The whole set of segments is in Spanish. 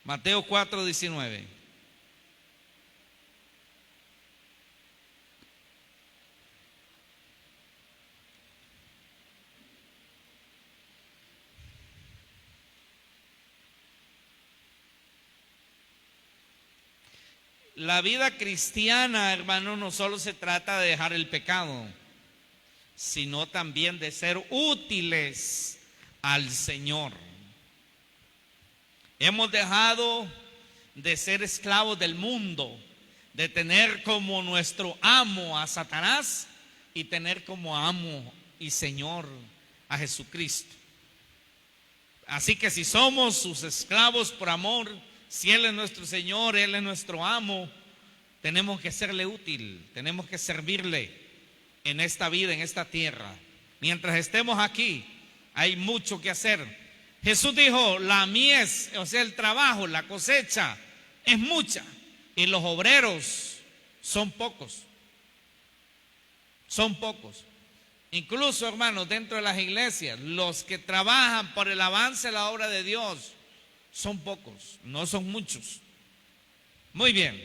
Mateo 4:19. La vida cristiana, hermano, no solo se trata de dejar el pecado, sino también de ser útiles al Señor. Hemos dejado de ser esclavos del mundo, de tener como nuestro amo a Satanás y tener como amo y Señor a Jesucristo. Así que si somos sus esclavos por amor, si Él es nuestro Señor, Él es nuestro amo, tenemos que serle útil, tenemos que servirle en esta vida, en esta tierra. Mientras estemos aquí, hay mucho que hacer. Jesús dijo, la mies, o sea, el trabajo, la cosecha es mucha y los obreros son pocos. Son pocos. Incluso, hermanos, dentro de las iglesias, los que trabajan por el avance de la obra de Dios son pocos, no son muchos. Muy bien.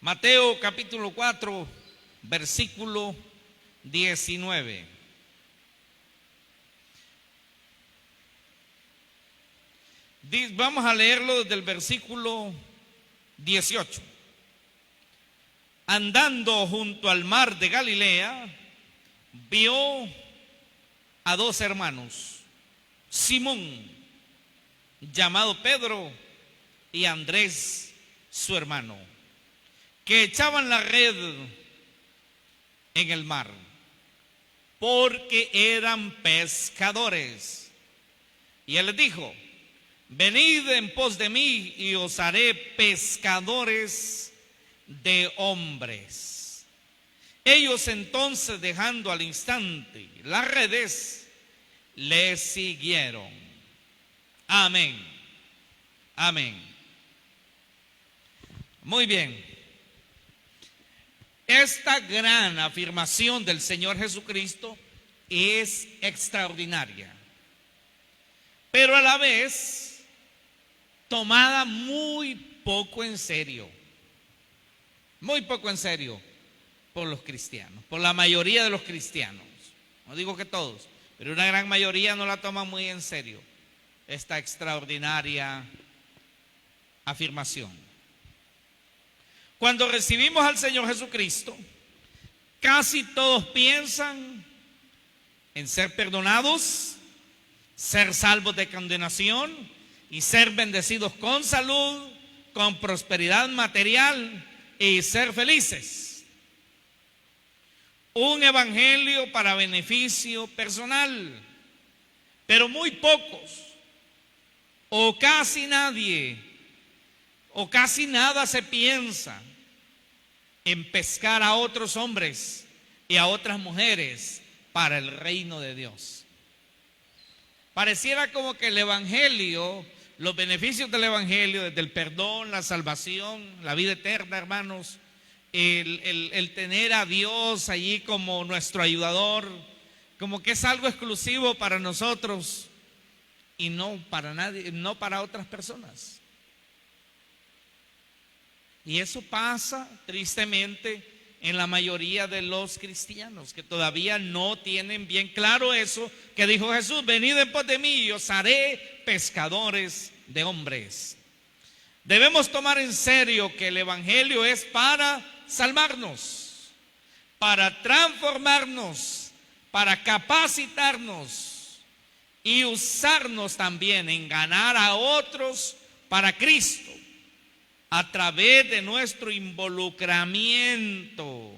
Mateo capítulo 4, versículo 19. Vamos a leerlo desde el versículo 18. Andando junto al mar de Galilea, vio a dos hermanos, Simón, llamado Pedro, y Andrés, su hermano, que echaban la red en el mar, porque eran pescadores. Y él les dijo, venid en pos de mí y os haré pescadores de hombres. Ellos entonces, dejando al instante las redes, le siguieron. Amén. Amén. Muy bien. Esta gran afirmación del Señor Jesucristo es extraordinaria, pero a la vez tomada muy poco en serio. Muy poco en serio por los cristianos, por la mayoría de los cristianos. No digo que todos, pero una gran mayoría no la toma muy en serio esta extraordinaria afirmación. Cuando recibimos al Señor Jesucristo, casi todos piensan en ser perdonados, ser salvos de condenación y ser bendecidos con salud, con prosperidad material y ser felices. Un evangelio para beneficio personal, pero muy pocos o casi nadie o casi nada se piensa en pescar a otros hombres y a otras mujeres para el reino de Dios. Pareciera como que el evangelio, los beneficios del evangelio, desde el perdón, la salvación, la vida eterna, hermanos, el tener a Dios allí como nuestro ayudador, como que es algo exclusivo para nosotros y no para nadie, no para otras personas. Y eso pasa tristemente en la mayoría de los cristianos, que todavía no tienen bien claro eso que dijo Jesús: venid en pos de mí y os haré pescadores de hombres. Debemos tomar en serio que el evangelio es para salvarnos, para transformarnos, para capacitarnos y usarnos también en ganar a otros para Cristo a través de nuestro involucramiento.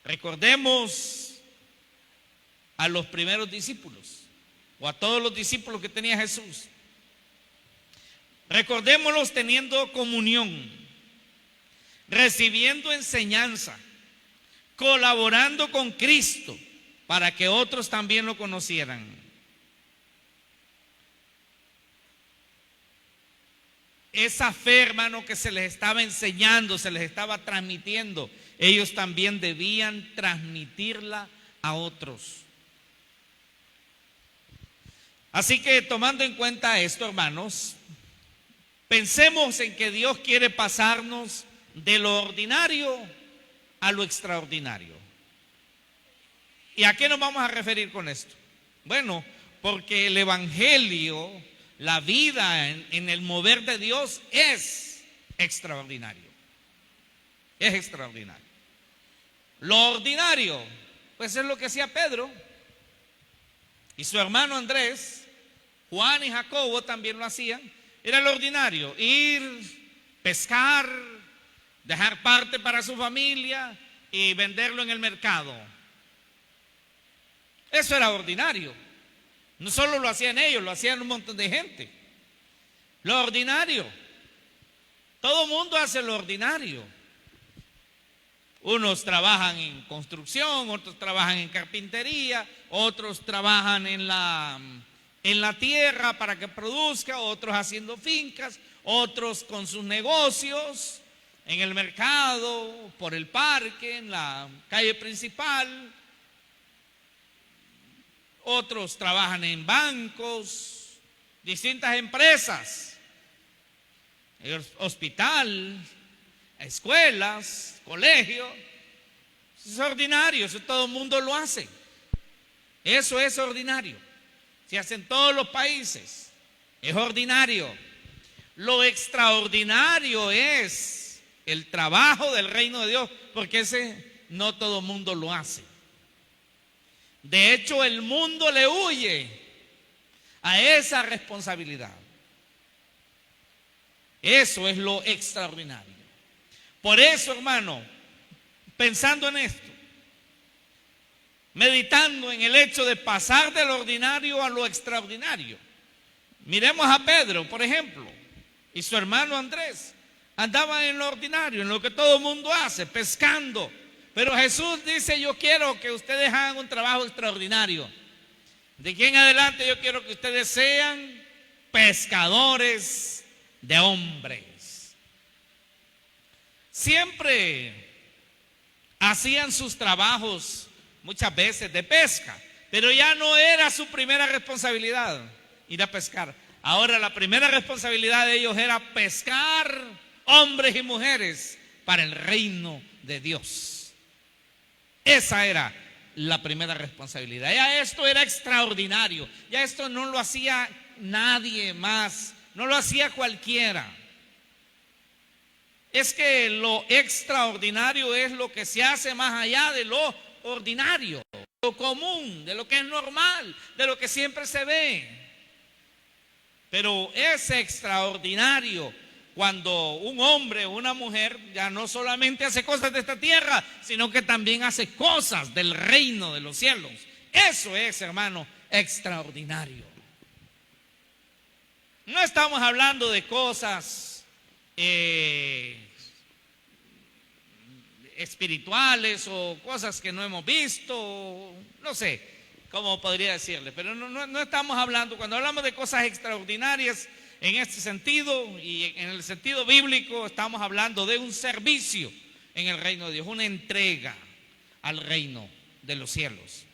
Recordemos a los primeros discípulos o a todos los discípulos que tenía Jesús. Recordémoslos teniendo comunión, recibiendo enseñanza, colaborando con Cristo para que otros también lo conocieran. Esa fe, hermano, que se les estaba enseñando, se les estaba transmitiendo, ellos también debían transmitirla a otros. Así que tomando en cuenta esto, hermanos, Pensemos en que Dios quiere pasarnos de lo ordinario a lo extraordinario. ¿Y a qué nos vamos a referir con esto? Bueno, porque el evangelio, la vida en el mover de Dios es extraordinario. Es extraordinario. Lo ordinario, pues es lo que hacía Pedro y su hermano Andrés. Juan y Jacobo también lo hacían. Era lo ordinario: ir, pescar, dejar parte para su familia y venderlo en el mercado. Eso era ordinario. No solo lo hacían ellos, lo hacían un montón de gente. Lo ordinario. Todo mundo hace lo ordinario. Unos trabajan en construcción, otros trabajan en carpintería, otros trabajan en la tierra para que produzca, otros haciendo fincas, otros con sus negocios en el mercado, por el parque, en la calle principal. Otros trabajan en bancos, distintas empresas, hospital, escuelas, colegios. Eso es ordinario, eso todo el mundo lo hace. Eso es ordinario. Se hace en todos los países. Es ordinario. Lo extraordinario es el trabajo del reino de Dios, porque ese no todo el mundo lo hace. De hecho, el mundo le huye a esa responsabilidad. Eso es lo extraordinario. Por eso, hermano, pensando en esto, meditando en el hecho de pasar de lo ordinario a lo extraordinario, miremos a Pedro, por ejemplo, y su hermano Andrés. Andaban en lo ordinario, en lo que todo el mundo hace, pescando. Pero Jesús dice: yo quiero que ustedes hagan un trabajo extraordinario. De aquí en adelante yo quiero que ustedes sean pescadores de hombres. Siempre hacían sus trabajos muchas veces de pesca, pero ya no era su primera responsabilidad ir a pescar. Ahora la primera responsabilidad de ellos era pescar hombres y mujeres para el reino de Dios. Esa era la primera responsabilidad. Ya esto era extraordinario. Ya esto no lo hacía nadie más. No lo hacía cualquiera. Es que lo extraordinario es lo que se hace más allá de lo ordinario, de lo común, de lo que es normal, de lo que siempre se ve. Pero es extraordinario cuando un hombre o una mujer ya no solamente hace cosas de esta tierra, sino que también hace cosas del reino de los cielos. Eso es, hermano, extraordinario. No estamos hablando de cosas espirituales o cosas que no hemos visto, no sé cómo podría decirle, pero no estamos hablando, cuando hablamos de cosas extraordinarias, en este sentido y en el sentido bíblico, estamos hablando de un servicio en el reino de Dios, una entrega al reino de los cielos.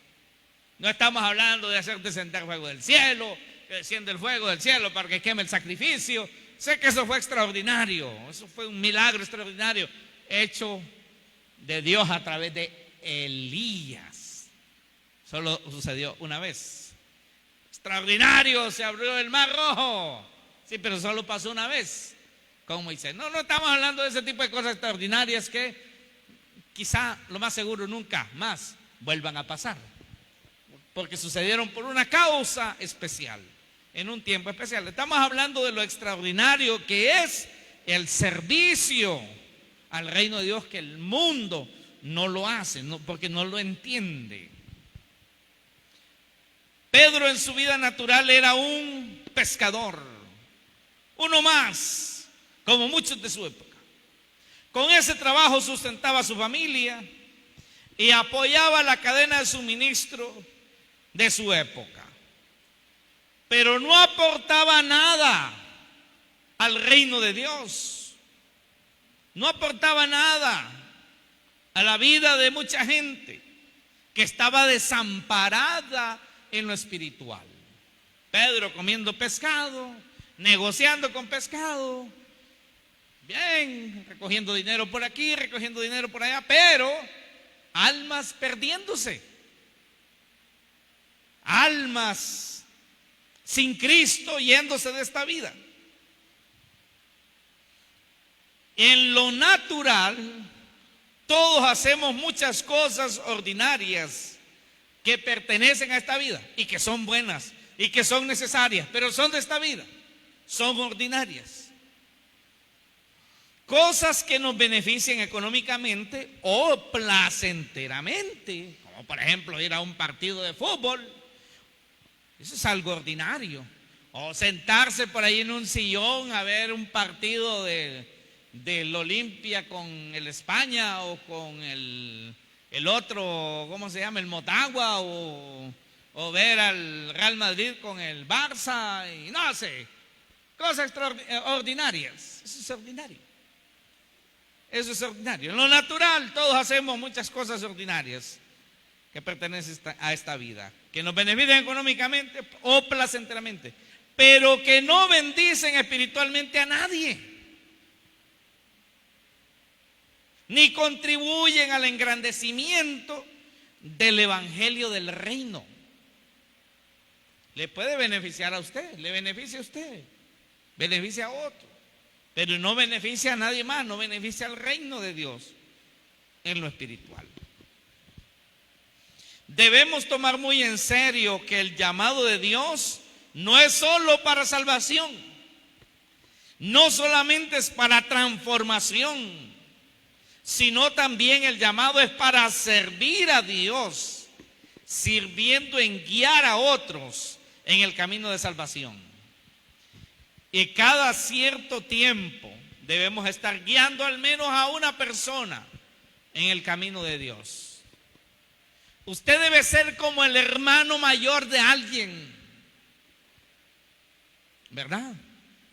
No estamos hablando de hacer descender fuego del cielo, que desciende el fuego del cielo para que queme el sacrificio. Sé que eso fue extraordinario, eso fue un milagro extraordinario hecho de Dios a través de Elías. Solo sucedió una vez. Extraordinario, se abrió el mar rojo. Sí, pero solo pasó una vez con Moisés. No estamos hablando de ese tipo de cosas extraordinarias que quizá, lo más seguro, nunca más vuelvan a pasar, porque sucedieron por una causa especial, en un tiempo especial. Estamos hablando de lo extraordinario que es el servicio al reino de Dios, que el mundo no lo hace, porque no lo entiende. Pedro en su vida natural era un pescador, uno más, como muchos de su época. Con ese trabajo sustentaba a su familia y apoyaba la cadena de suministro de su época. Pero no aportaba nada al reino de Dios. No aportaba nada a la vida de mucha gente que estaba desamparada en lo espiritual. Pedro comiendo pescado, negociando con pescado, bien, recogiendo dinero por aquí, recogiendo dinero por allá, pero almas perdiéndose, almas sin Cristo yéndose de esta vida. En lo natural, todos hacemos muchas cosas ordinarias que pertenecen a esta vida y que son buenas y que son necesarias, pero son de esta vida, son ordinarias. Cosas que nos benefician económicamente o placenteramente, como por ejemplo ir a un partido de fútbol, eso es algo ordinario. O sentarse por ahí en un sillón a ver un partido del Olimpia con el España o con el otro, ¿cómo se llama? El Motagua, o ver al Real Madrid con el Barça, y no sé, cosas extraordinarias. Eso es ordinario. Eso es ordinario. En lo natural todos hacemos muchas cosas ordinarias que pertenecen a esta vida, que nos benefician económicamente o placenteramente, pero que no bendicen espiritualmente a nadie, ni contribuyen al engrandecimiento del evangelio del reino. Le puede beneficiar a usted, le beneficia a usted, beneficia a otro, pero no beneficia a nadie más, no beneficia al reino de Dios en lo espiritual. Debemos tomar muy en serio que el llamado de Dios no es solo para salvación, no solamente es para transformación, sino también el llamado es para servir a Dios, sirviendo en guiar a otros en el camino de salvación. Y cada cierto tiempo debemos estar guiando al menos a una persona en el camino de Dios. Usted debe ser como el hermano mayor de alguien, ¿verdad?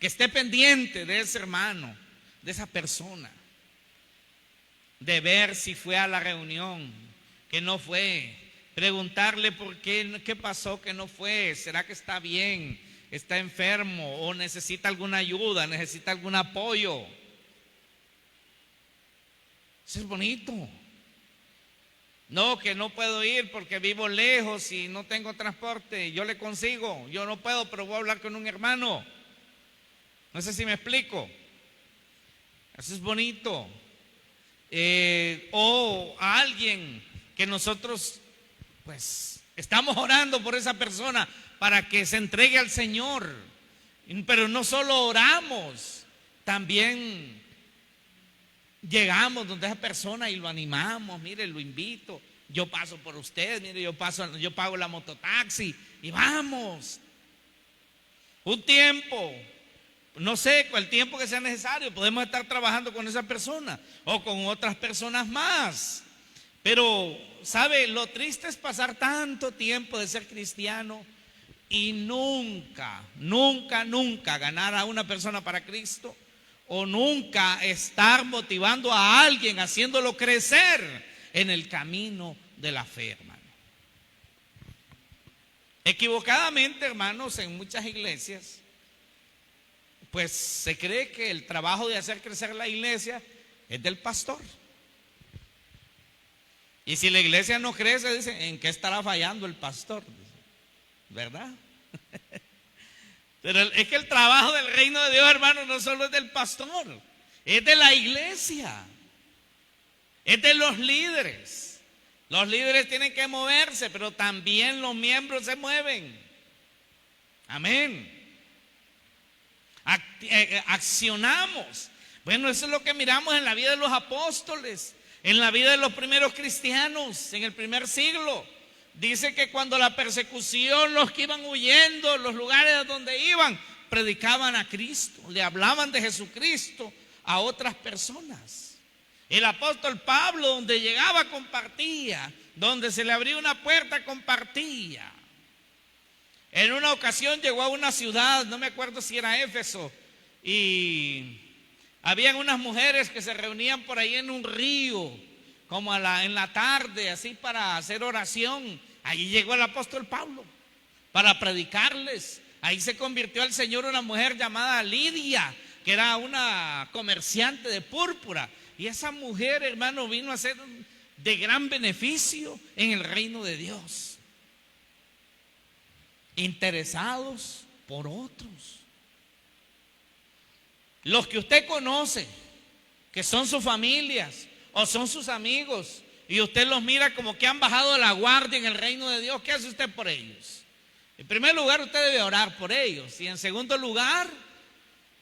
Que esté pendiente de ese hermano, de esa persona, de ver si fue a la reunión, que no fue, preguntarle por qué pasó que no fue, será que está bien, está enfermo o necesita alguna ayuda, necesita algún apoyo. Eso es bonito. No, que no puedo ir porque vivo lejos y no tengo transporte, yo le consigo, yo no puedo, pero voy a hablar con un hermano. No sé si me explico. Eso es bonito. O a alguien que nosotros pues estamos orando por esa persona para que se entregue al Señor, pero no solo oramos, también llegamos donde esa persona y lo animamos. Mire, lo invito, yo paso por usted, mire, yo pago la mototaxi y vamos. Un tiempo, no sé, el tiempo que sea necesario, podemos estar trabajando con esa persona o con otras personas más. Pero, ¿sabe? Lo triste es pasar tanto tiempo de ser cristiano y nunca ganar a una persona para Cristo, o nunca estar motivando a alguien, haciéndolo crecer en el camino de la fe, hermano. Equivocadamente, hermanos, en muchas iglesias, pues se cree que el trabajo de hacer crecer la iglesia es del pastor. Y si la iglesia no crece, dicen, ¿en qué estará fallando el pastor? ¿Verdad? Pero es que el trabajo del reino de Dios, hermano, no solo es del pastor, es de la iglesia, es de los líderes. Los líderes tienen que moverse, pero también los miembros se mueven. Amén. Accionamos. Bueno, eso es lo que miramos en la vida de los apóstoles, en la vida de los primeros cristianos, en el primer siglo. Dice que cuando la persecución, los que iban huyendo, los lugares donde iban, predicaban a Cristo, le hablaban de Jesucristo a otras personas. El apóstol Pablo, donde llegaba, compartía, donde se le abría una puerta, compartía. En una ocasión llegó a una ciudad, no me acuerdo si era Éfeso, y habían unas mujeres que se reunían por ahí en un río, como en la tarde, así para hacer oración. Allí llegó el apóstol Pablo para predicarles Ahí se convirtió al Señor una mujer llamada Lidia, que era una comerciante de púrpura. Y esa mujer, hermano, vino a ser de gran beneficio en el reino de Dios. Interesados por otros. Los que usted conoce, que son sus familias o son sus amigos, y usted los mira como que han bajado la guardia en el reino de Dios, ¿qué hace usted por ellos? En primer lugar, usted debe orar por ellos. Y en segundo lugar,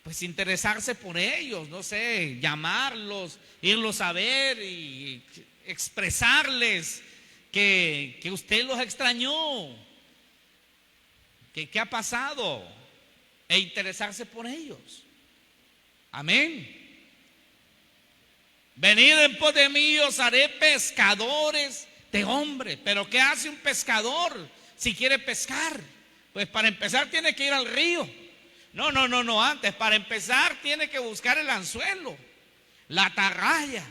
pues interesarse por ellos, no sé, llamarlos, irlos a ver y expresarles que usted los extrañó, que qué ha pasado, e interesarse por ellos. Amén. Venid en pos de mí, os haré pescadores de hombres. Pero ¿qué hace un pescador si quiere pescar? Pues para empezar tiene que ir al río. No, antes, para empezar tiene que buscar el anzuelo, la atarraya,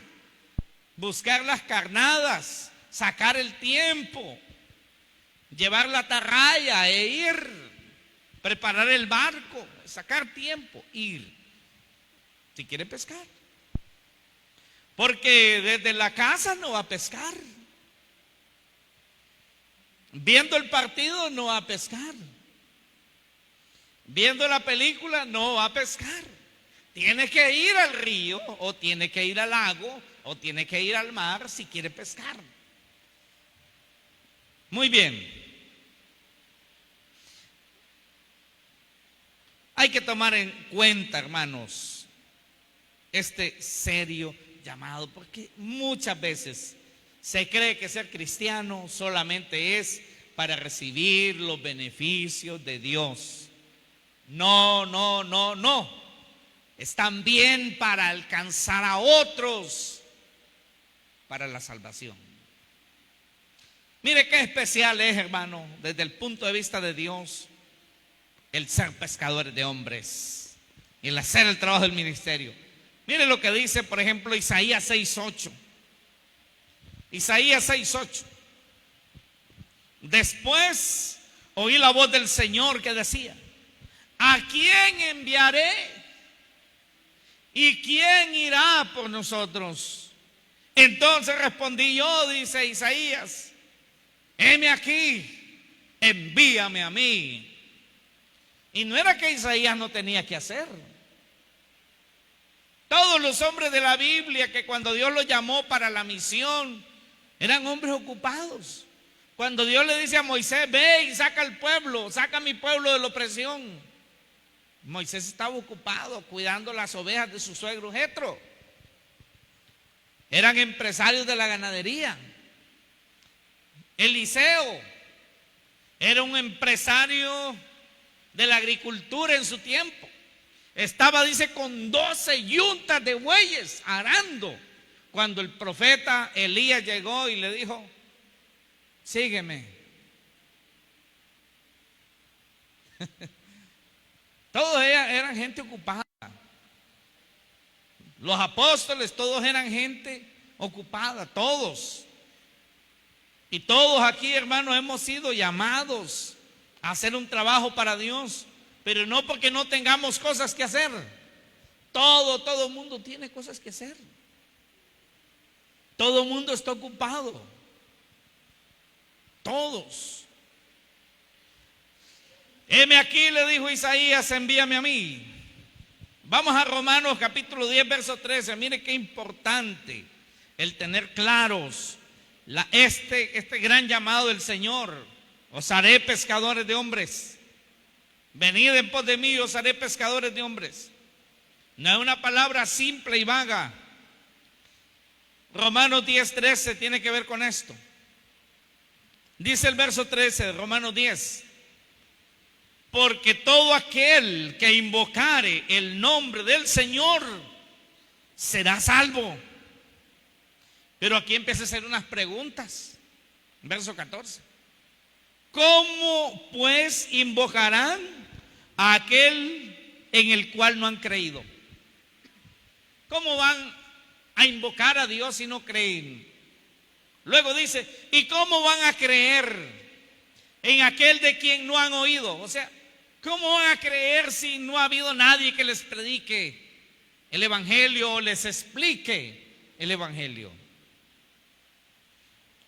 buscar las carnadas, sacar el tiempo, llevar la atarraya e ir, preparar el barco, sacar tiempo, ir, si quiere pescar. Porque desde la casa no va a pescar. Viendo el partido no va a pescar. Viendo la película no va a pescar. Tiene que ir al río, o tiene que ir al lago, o tiene que ir al mar si quiere pescar. Muy bien. Hay que tomar en cuenta, hermanos, este serio llamado, porque muchas veces se cree que ser cristiano solamente es para recibir los beneficios de Dios. No. Es también para alcanzar a otros para la salvación. Mire qué especial es, hermano, desde el punto de vista de Dios, el ser pescadores de hombres y el hacer el trabajo del ministerio. Mire lo que dice, por ejemplo, Isaías 6:8. Isaías 6:8. Después oí la voz del Señor que decía: ¿a quién enviaré? ¿Y quién irá por nosotros? Entonces respondí yo, dice Isaías: heme aquí, envíame a mí. Y no era que Isaías no tenía que hacer. Todos los hombres de la Biblia que cuando Dios los llamó para la misión eran hombres ocupados. Cuando Dios le dice a Moisés: ve y saca al pueblo, saca a mi pueblo de la opresión, Moisés estaba ocupado cuidando las ovejas de su suegro Jetro. Eran empresarios de la ganadería. Eliseo era un empresario de la agricultura en su tiempo. Estaba, dice, con 12 yuntas de bueyes arando cuando el profeta Elías llegó y le dijo: sígueme. Todos eran gente ocupada. Los apóstoles todos eran gente ocupada, todos. Y todos aquí, hermanos, hemos sido llamados a hacer un trabajo para Dios, pero no porque no tengamos cosas que hacer. Todo el mundo tiene cosas que hacer. Todo el mundo está ocupado. Todos. Heme aquí, le dijo Isaías, envíame a mí. Vamos a Romanos capítulo 10, verso 13. Mire qué importante el tener claros este gran llamado del Señor. Os haré pescadores de hombres. Venid en pos de mí, os haré pescadores de hombres. No es una palabra simple y vaga. Romanos 10, 13 tiene que ver con esto. Dice el verso 13 de Romanos 10: porque todo aquel que invocare el nombre del Señor será salvo. Pero aquí empieza a hacer unas preguntas. Verso 14. ¿Cómo pues invocarán a aquel en el cual no han creído? ¿Cómo van a invocar a Dios si no creen? Luego dice: ¿y cómo van a creer en aquel de quien no han oído? O sea, ¿Cómo van a creer si no ha habido nadie que les predique el evangelio o les explique el evangelio?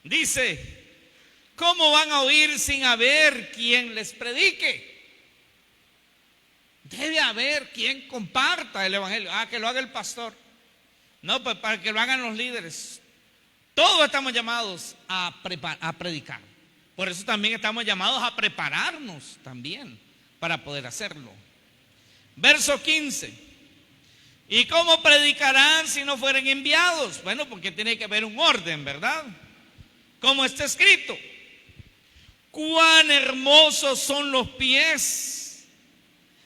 Dice, ¿cómo van a oír sin haber quien les predique? Debe haber quien comparta el evangelio. Que lo haga el pastor. No, pues para que lo hagan los líderes. Todos estamos llamados a predicar. Por eso también estamos llamados a prepararnos también para poder hacerlo. Verso 15. ¿Y cómo predicarán si no fueren enviados? Bueno, porque tiene que haber un orden, ¿verdad? Como está escrito, cuán hermosos son los pies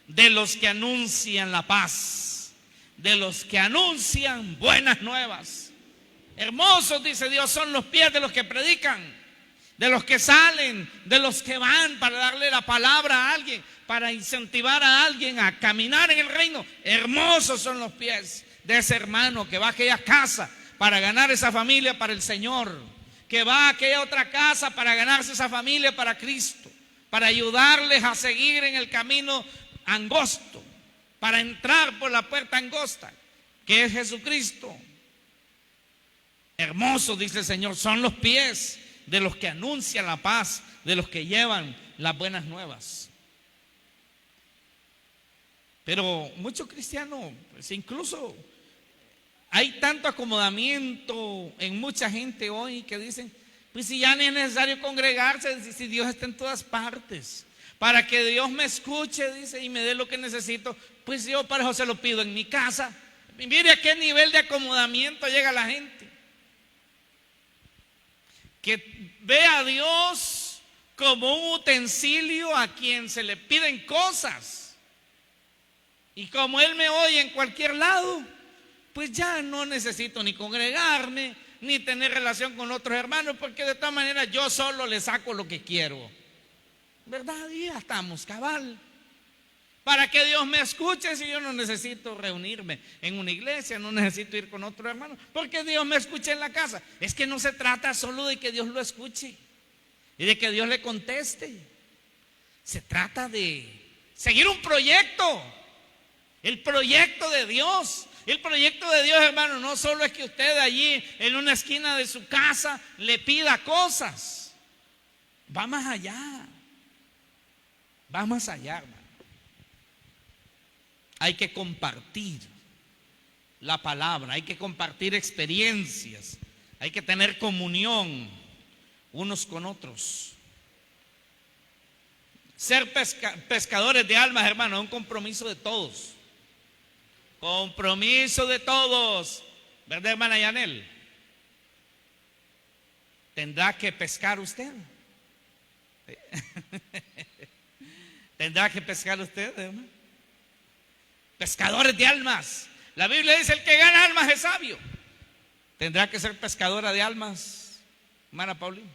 de los que anuncian la paz, de los que anuncian buenas nuevas. Hermosos, dice Dios, son los pies de los que predican, de los que salen, de los que van para darle la palabra a alguien, para incentivar a alguien a caminar en el reino. Hermosos son los pies de ese hermano que va a aquella casa para ganar esa familia para el Señor, que va a aquella otra casa para ganarse esa familia para Cristo, para ayudarles a seguir en el camino angosto, para entrar por la puerta angosta, que es Jesucristo. Hermosos, dice el Señor, son los pies de los que anuncian la paz, de los que llevan las buenas nuevas. Pero muchos cristianos, pues incluso hay tanto acomodamiento en mucha gente hoy que dicen, pues si ya no es necesario congregarse, si Dios está en todas partes, para que Dios me escuche, dice, y me dé lo que necesito, pues yo para eso se lo pido en mi casa. Mire a qué nivel de acomodamiento llega la gente, que ve a Dios como un utensilio a quien se le piden cosas, y como Él me oye en cualquier lado, pues ya no necesito ni congregarme, ni tener relación con otros hermanos, porque de todas maneras yo solo le saco lo que quiero, ¿verdad? Y ya estamos cabal. Para que Dios me escuche, si yo no necesito reunirme en una iglesia, no necesito ir con otro hermano, porque Dios me escuche en la casa. Es que no se trata solo de que Dios lo escuche y de que Dios le conteste. Se trata de seguir un proyecto, el proyecto de Dios. El proyecto de Dios, hermano, no solo es que usted allí en una esquina de su casa le pida cosas. Va más allá. Va más allá, hermano. Hay que compartir la palabra, hay que compartir experiencias, hay que tener comunión unos con otros. Ser pescadores de almas, hermano, es un compromiso de todos. Compromiso de todos, ¿verdad, hermana Yanel? ¿Tendrá que pescar usted? ¿Tendrá que pescar usted, hermano? Pescadores de almas. La Biblia dice, el que gana almas es sabio. ¿Tendrá que ser pescadora de almas, hermana Paulina?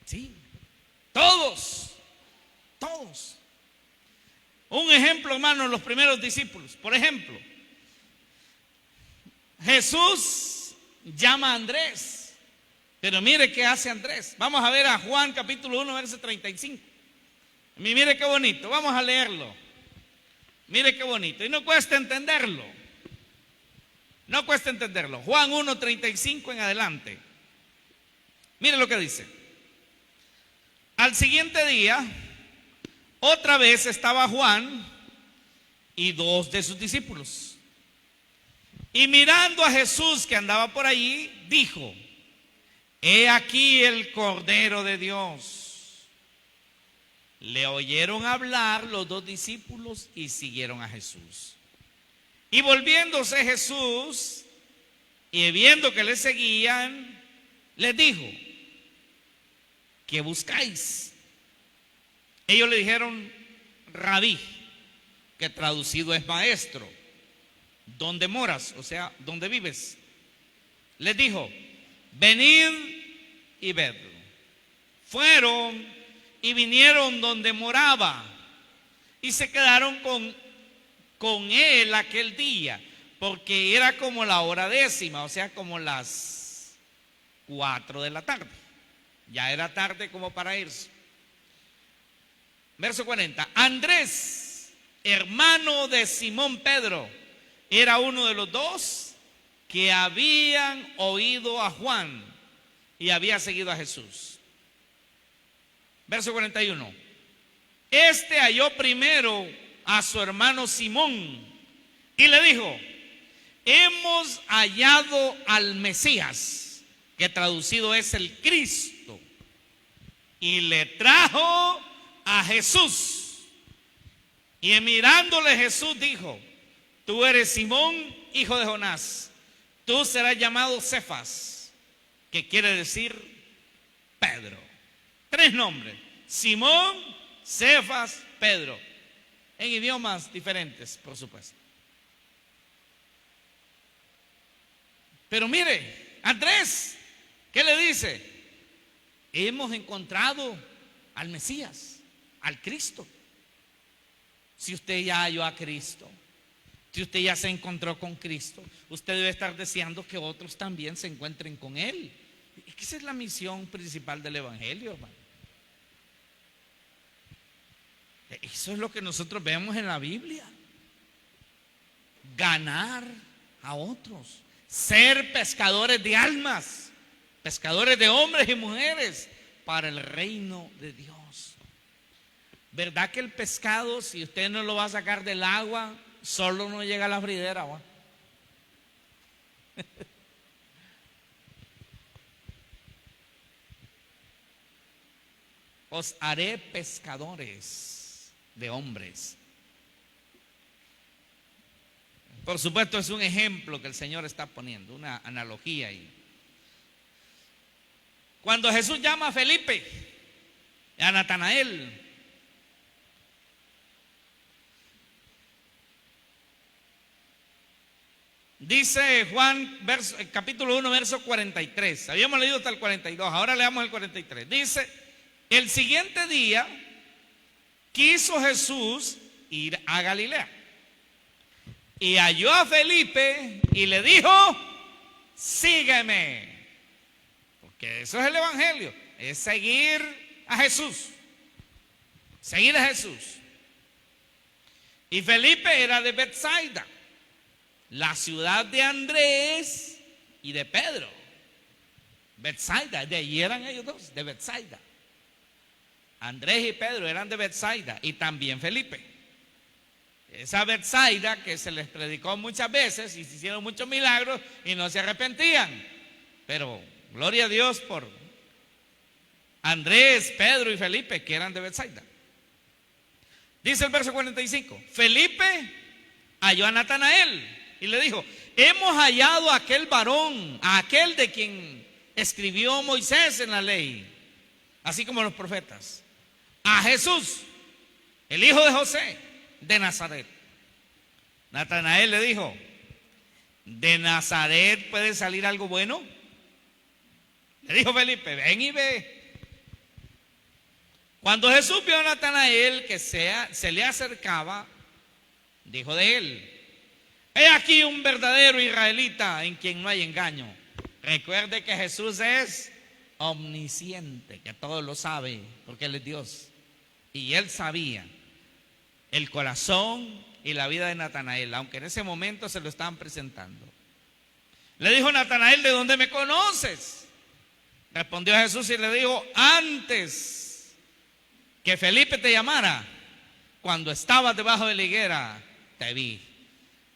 Sí, todos. Un ejemplo, hermano, los primeros discípulos. Por ejemplo, Jesús llama a Andrés, pero mire qué hace Andrés. Vamos a ver a Juan capítulo 1, verso 35. Mire qué bonito, vamos a leerlo. Mire qué bonito, y no cuesta entenderlo. No cuesta entenderlo. Juan 1, 35 en adelante. Mire lo que dice. Al siguiente día, otra vez estaba Juan y dos de sus discípulos. Y mirando a Jesús que andaba por allí, dijo: he aquí el Cordero de Dios. Le oyeron hablar los dos discípulos y siguieron a Jesús. Y volviéndose Jesús y viendo que le seguían, les dijo: ¿qué buscáis? Ellos le dijeron: Rabí, que traducido es maestro. ¿Dónde moras? O sea, ¿dónde vives? Les dijo: venid y vedlo. Fueron y vinieron donde moraba y se quedaron con él aquel día, porque era como la hora décima, o sea, como las 4 de la tarde. Ya era tarde como para irse. Verso 40. Andrés, hermano de Simón Pedro, era uno de los dos que habían oído a Juan y había seguido a Jesús. Verso 41. Este halló primero a su hermano Simón y le dijo: hemos hallado al Mesías, que traducido es el Cristo, y le trajo a Jesús. Y mirándole Jesús dijo: tú eres Simón, hijo de Jonás, tú serás llamado Cefas, que quiere decir Pedro. 3 nombres: Simón, Cefas, Pedro, en idiomas diferentes, por supuesto. Pero mire, Andrés, ¿qué le dice? Hemos encontrado al Mesías, al Cristo. Si usted ya halló a Cristo, si usted ya se encontró con Cristo, usted debe estar deseando que otros también se encuentren con Él. Y esa es la misión principal del Evangelio, hermano. Eso es lo que nosotros vemos en la Biblia. Ganar a otros, ser pescadores de almas, pescadores de hombres y mujeres para el reino de Dios. ¿Verdad que el pescado, si usted no lo va a sacar del agua, solo no llega a la fridera? Os haré pescadores de hombres. Por supuesto, es un ejemplo que el Señor está poniendo, una analogía ahí. Cuando Jesús llama a Felipe y a Natanael, dice Juan, capítulo 1, verso 43. Habíamos leído hasta el 42, ahora leamos el 43. Dice: el siguiente día quiso Jesús ir a Galilea y halló a Felipe y le dijo: sígueme. Porque eso es el Evangelio, es seguir a Jesús. Seguir a Jesús. Y Felipe era de Betsaida, la ciudad de Andrés y de Pedro. Betsaida, de allí eran ellos dos, de Betsaida. Andrés y Pedro eran de Betsaida, y también Felipe. Esa Betsaida que se les predicó muchas veces y se hicieron muchos milagros y no se arrepentían. Pero gloria a Dios por Andrés, Pedro y Felipe, que eran de Betsaida. Dice el verso 45: Felipe halló a Natanael y le dijo: hemos hallado a aquel varón, a aquel de quien escribió Moisés en la ley, así como los profetas, a Jesús, el hijo de José, de Nazaret. Natanael le dijo: ¿de Nazaret puede salir algo bueno? Le dijo Felipe: ven y ve. Cuando Jesús vio a Natanael que se le acercaba, dijo de él: he aquí un verdadero israelita en quien no hay engaño. Recuerde que Jesús es omnisciente, que todo lo sabe, porque Él es Dios. Y Él sabía el corazón y la vida de Natanael, aunque en ese momento se lo estaban presentando. Le dijo Natanael: ¿de dónde me conoces? Respondió Jesús y le dijo: antes que Felipe te llamara, cuando estabas debajo de la higuera, te vi.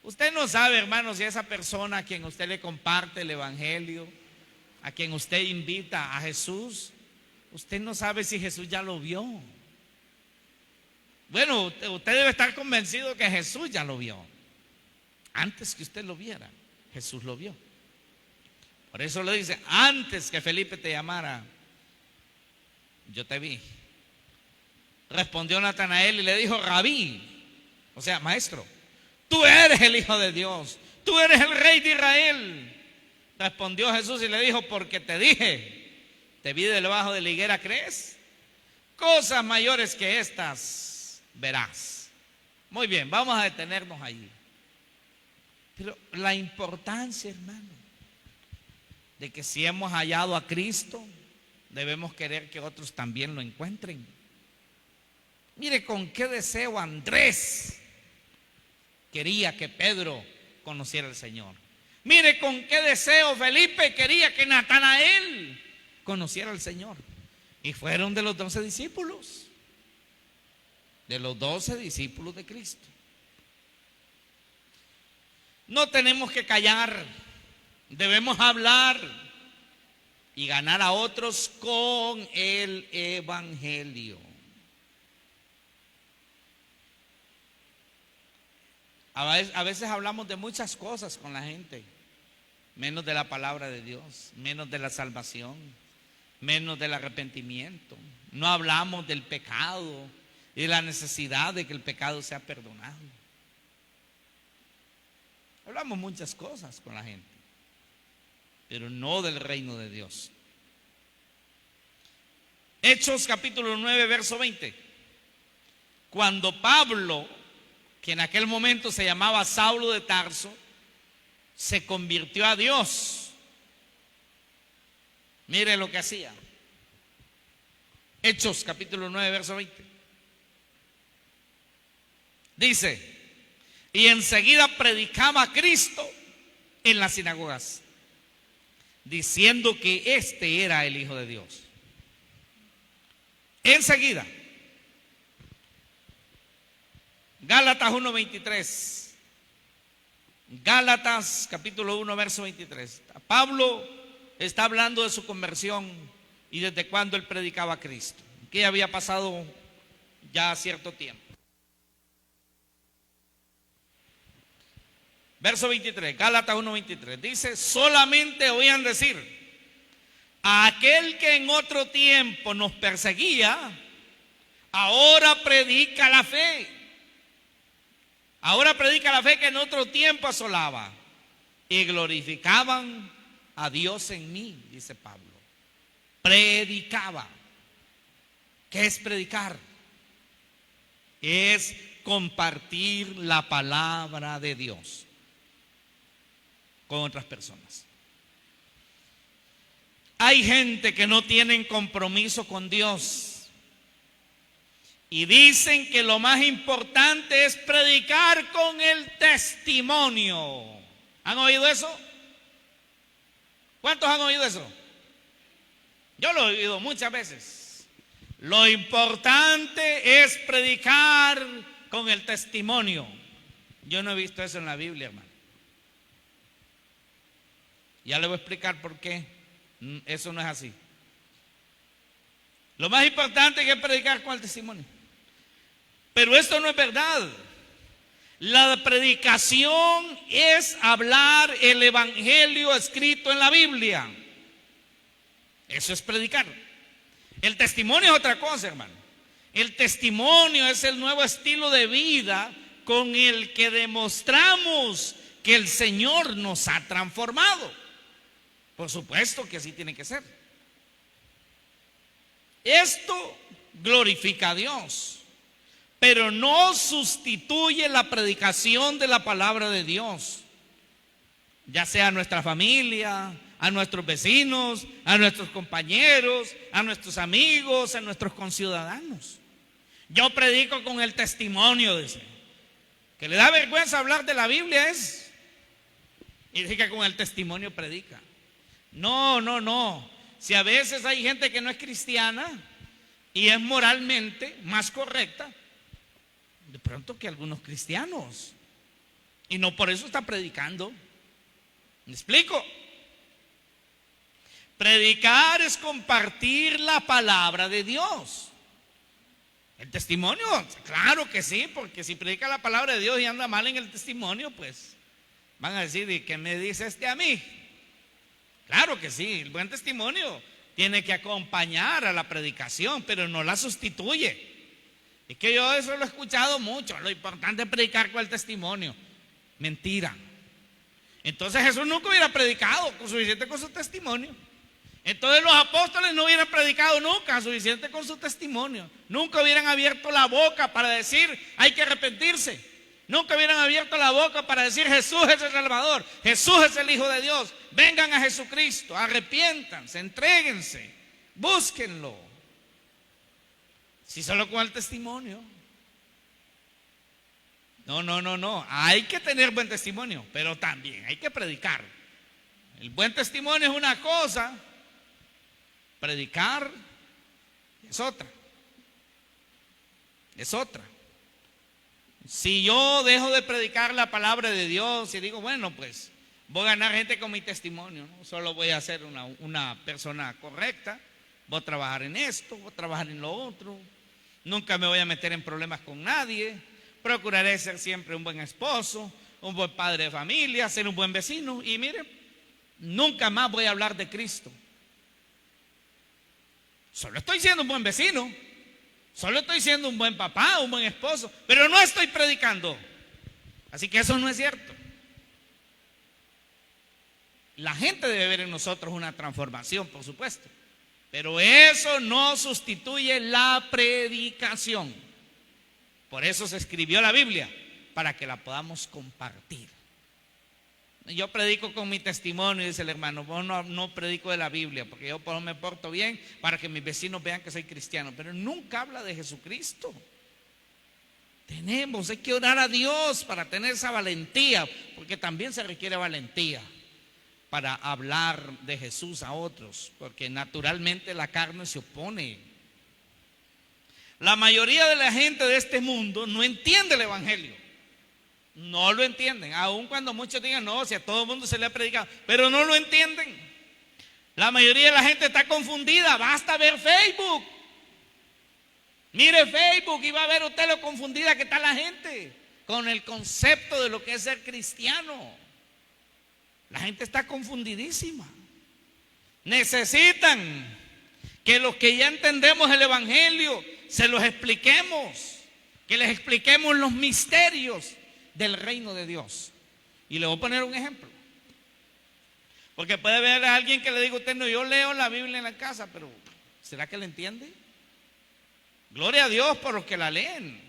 Usted no sabe, hermanos, si esa persona a quien usted le comparte el Evangelio, a quien usted invita a Jesús, usted no sabe si Jesús ya lo vio. Bueno, usted debe estar convencido que Jesús ya lo vio. Antes que usted lo viera, Jesús lo vio. Por eso le dice: antes que Felipe te llamara, yo te vi. Respondió Natanael y le dijo: Rabí, o sea, maestro, tú eres el Hijo de Dios, tú eres el Rey de Israel. Respondió Jesús y le dijo: porque te dije, te vi debajo de la higuera, ¿crees? Cosas mayores que estas verás. Muy bien, vamos a detenernos allí. Pero la importancia, hermano, de que si hemos hallado a Cristo, debemos querer que otros también lo encuentren. Mire con qué deseo Andrés quería que Pedro conociera al Señor. Mire con qué deseo Felipe quería que Natanael conociera al Señor. Y fueron de los 12 discípulos. De los 12 discípulos de Cristo. No tenemos que callar. Debemos hablar y ganar a otros con el Evangelio. A veces hablamos de muchas cosas con la gente, menos de la palabra de Dios, menos de la salvación, menos del arrepentimiento. No hablamos del pecado y de la necesidad de que el pecado sea perdonado. Hablamos muchas cosas con la gente, pero no del reino de Dios. Hechos capítulo 9, verso 20. Cuando Pablo, que en aquel momento se llamaba Saulo de Tarso, se convirtió a Dios. Mire lo que hacía. Hechos capítulo 9, verso 20. Dice: y enseguida predicaba a Cristo en las sinagogas, diciendo que este era el Hijo de Dios. Enseguida. Gálatas 1:23. Gálatas capítulo 1, verso 23. Pablo está hablando de su conversión y desde cuándo él predicaba a Cristo, que había pasado ya cierto tiempo. Verso 23, Gálatas 1:23. Dice: solamente oían decir, a aquel que en otro tiempo nos perseguía, ahora predica la fe. Ahora predica la fe que en otro tiempo asolaba. Y glorificaban a Dios en mí, dice Pablo. Predicaba. ¿Qué es predicar? Es compartir la palabra de Dios con otras personas. Hay gente que no tienen compromiso con Dios y dicen que lo más importante es predicar con el testimonio. ¿Han oído eso? ¿Cuántos han oído eso? Yo lo he oído muchas veces. Lo importante es predicar con el testimonio. Yo no he visto eso en la Biblia, hermano. Ya le voy a explicar por qué eso no es así. Lo más importante es predicar con el testimonio. Pero esto no es verdad. La predicación es hablar el evangelio escrito en la Biblia. Eso es predicar. El testimonio es otra cosa, hermano. El testimonio es el nuevo estilo de vida con el que demostramos que el Señor nos ha transformado. Por supuesto que así tiene que ser. Esto glorifica a Dios, pero no sustituye la predicación de la palabra de Dios, ya sea a nuestra familia, a nuestros vecinos, a nuestros compañeros, a nuestros amigos, a nuestros conciudadanos. Yo predico con el testimonio, dice. Que le da vergüenza hablar de la Biblia es. Y dice que con el testimonio predica. No. Si a veces hay gente que no es cristiana y es moralmente más correcta, de pronto que algunos cristianos. Y no por eso está predicando. ¿Me explico? Predicar es compartir la palabra de Dios. El testimonio, claro que sí, porque si predica la palabra de Dios y anda mal en el testimonio, pues van a decir: ¿y qué me dice este a mí? Claro que sí, el buen testimonio tiene que acompañar a la predicación, pero no la sustituye. Es que yo eso lo he escuchado mucho. Lo importante es predicar con el testimonio. Mentira. Entonces Jesús nunca hubiera predicado suficiente con su testimonio. Entonces los apóstoles no hubieran predicado nunca suficiente con su testimonio. Nunca hubieran abierto la boca para decir: hay que arrepentirse. Nunca hubieran abierto la boca para decir: Jesús es el Salvador, Jesús es el Hijo de Dios. Vengan a Jesucristo, arrepiéntanse, entréguense, búsquenlo. Si solo con el testimonio. No. Hay que tener buen testimonio, pero también hay que predicar. El buen testimonio es una cosa, predicar es otra. Es otra. Si yo dejo de predicar la palabra de Dios y digo, bueno, pues voy a ganar gente con mi testimonio, ¿no? Solo voy a ser una persona correcta, voy a trabajar en esto, voy a trabajar en lo otro, nunca me voy a meter en problemas con nadie, procuraré ser siempre un buen esposo, un buen padre de familia, ser un buen vecino y mire, nunca más voy a hablar de Cristo. Solo estoy siendo un buen vecino, solo estoy siendo un buen papá, un buen esposo, pero no estoy predicando. Así que eso no es cierto. La gente debe ver en nosotros una transformación, por supuesto, pero eso no sustituye la predicación. Por eso se escribió la Biblia, para que la podamos compartir. Yo predico con mi testimonio, dice el hermano. No predico de la Biblia, porque yo me porto bien para que mis vecinos vean que soy cristiano, pero nunca habla de Jesucristo. Hay que orar a Dios para tener esa valentía, porque también se requiere valentía para hablar de Jesús a otros, porque naturalmente la carne se opone. La mayoría de la gente de este mundo no entiende el evangelio. No lo entienden, aun cuando muchos digan, no, si a todo el mundo se le ha predicado, pero no lo entienden. La mayoría de la gente está confundida, basta ver Facebook. Mire Facebook y va a ver usted lo confundida que está la gente con el concepto de lo que es ser cristiano. La gente está confundidísima. Necesitan que los que ya entendemos el evangelio se los expliquemos, que les expliquemos los misterios del reino de Dios. Y le voy a poner un ejemplo, porque puede haber a alguien que le diga a usted, no, yo leo la Biblia en la casa, pero ¿será que le entiende? Gloria a Dios por los que la leen,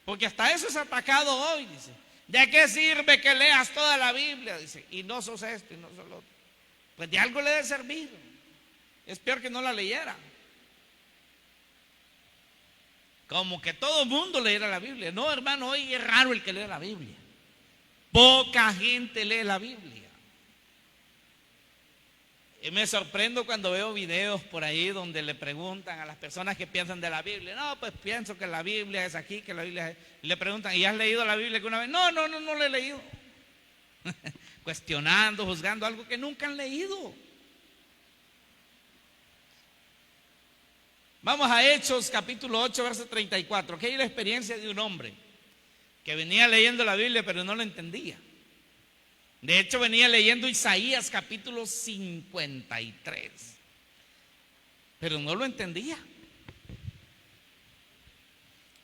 porque hasta eso es atacado hoy. Dice, ¿de qué sirve que leas toda la Biblia? Dice, y no sos esto y no sos lo otro. Pues de algo le debe servir. Es peor que no la leyera. Como que todo el mundo leyera la Biblia. No, hermano, hoy es raro el que lee la Biblia. Poca gente lee la Biblia. Y me sorprendo cuando veo videos por ahí donde le preguntan a las personas que piensan de la Biblia. No, pues pienso que la Biblia es aquí, que la Biblia es... Y le preguntan, ¿y has leído la Biblia alguna vez? No la he leído. Cuestionando, juzgando algo que nunca han leído. Vamos a Hechos capítulo 8, verso 34. Aquí hay la experiencia de un hombre que venía leyendo la Biblia pero no lo entendía. De hecho venía leyendo Isaías capítulo 53, pero no lo entendía.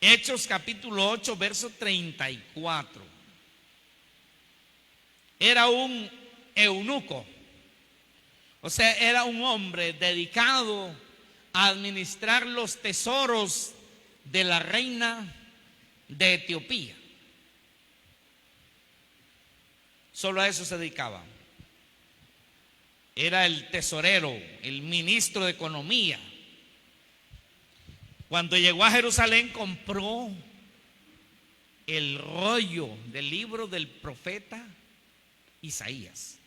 Hechos capítulo 8, verso 34. Era un eunuco, o sea, era un hombre dedicado a administrar los tesoros de la reina de Etiopía. Solo a eso se dedicaba. Era el tesorero, el ministro de economía. Cuando llegó a Jerusalén compró el rollo del libro del profeta Isaías.